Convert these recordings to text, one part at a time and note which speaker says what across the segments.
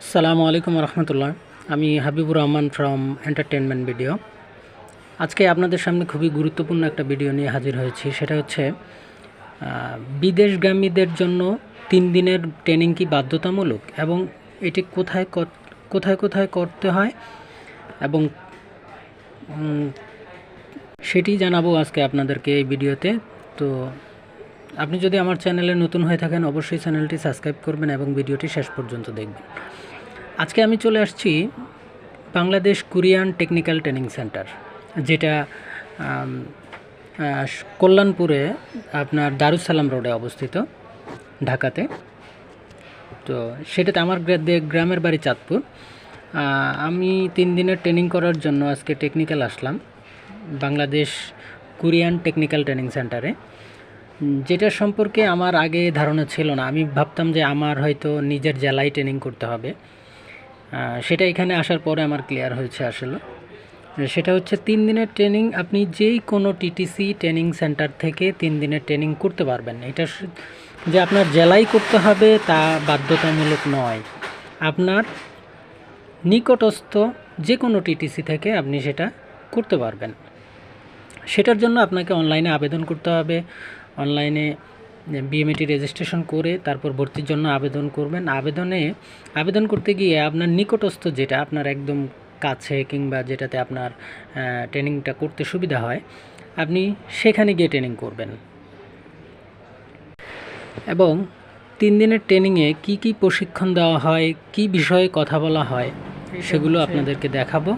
Speaker 1: আসসালামু আলাইকুম রহমতুল্লাহ। আমি Habibur Rahman from entertainment video. আজকে আপনাদের সামনে খুবই গুরুত্বপূর্ণ একটা ভিডিও নিয়ে হাজির হয়েছি। সেটা হচ্ছে বিদেশগামীদের জন্য 3 দিনের ট্রেনিং কি বাধ্যতামূলক এবং এটি কোথায় কোথায় করতে হয় এবং সেটি জানাবো আজকে আপনাদেরকে এই ভিডিওতে। তো আপনি যদি আমার চ্যানেলে নতুন হয়ে থাকেন অবশ্যই চ্যানেলটি সাবস্ক্রাইব করবেন এবং ভিডিওটি শেষ পর্যন্ত দেখবেন। আজকে আমি চলে আসছি Bangladesh Korean technical training centre, যেটা কল্যাণপুরে আপনার দারুসালাম রোডে অবস্থিত ঢাকাতে। তো সেটাতে আমার গ্রামের বাড়ি চাঁদপুর। আমি 3 দিনের ট্রেনিং করার জন্য আজকে টেকনিক্যাল আসলাম বাংলাদেশ কোরিয়ান টেকনিক্যাল ট্রেনিং সেন্টারে, যেটার সম্পর্কে আমার আগে ধারণা ছিল না। আমি ভাবতাম যে আমার হয়তো নিজের জেলায় ট্রেনিং করতে হবে। সেটা এখানে আসার পরে আমার ক্লিয়ার হয়েছে আসলে। সেটা হচ্ছে 3 দিনের ট্রেনিং। আপনি যেই কোনো টিটিসি ট্রেনিং সেন্টার থেকে 3 দিনের ট্রেনিং করতে পারবেন। এটা যে আপনার জেলায় করতে হবে তা বাধ্যতামূলক নয়। আপনার নিকটস্থ যে কোনো টিটিসি থেকে আপনি সেটা করতে পারবেন। সেটার জন্য আপনাকে অনলাইনে আবেদন করতে হবে। অনলাইনে বিএমইটি রেজিস্ট্রেশন করে তারপর ভর্তির জন্য আবেদন করবেন। আবেদন করতে গিয়ে আপনার নিকটস্থ যেটা আপনার একদম কাছে কিংবা যেটাতে আপনার ট্রেনিংটা করতে সুবিধা হয় আপনি সেখানে গিয়ে ট্রেনিং করবেন। এবং 3 দিনের ট্রেনিংয়ে কি কি প্রশিক্ষণ দেওয়া হয়, কি বিষয়ে কথা বলা হয় সেগুলো আপনাদেরকে দেখাবো।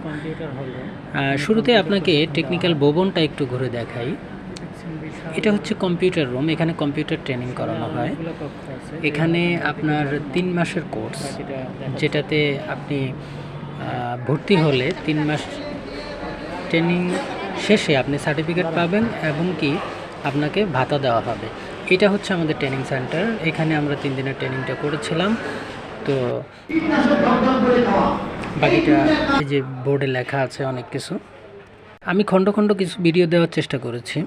Speaker 1: শুরুতে আপনাকে টেকনিক্যাল ভবনটা একটু ঘুরে দেখাই। এটা হচ্ছে কম্পিউটার রুম। এখানে কম্পিউটার ট্রেনিং করানো হয়। এখানে আপনার 3 মাসের কোর্স, যেটাতে আপনি ভর্তি হলে 3 মাস ট্রেনিং শেষে আপনি সার্টিফিকেট পাবেন এবং কি আপনাকে ভাতা দেওয়া হবে। এটা হচ্ছে আমাদের ট্রেনিং সেন্টার। এখানে আমরা 3 দিনের ট্রেনিংটা করেছিলাম। তো বাকিটা এই যে বোর্ডে লেখা আছে অনেক কিছু। আমি খণ্ড খণ্ড কিছু ভিডিও দেওয়ার চেষ্টা করেছি।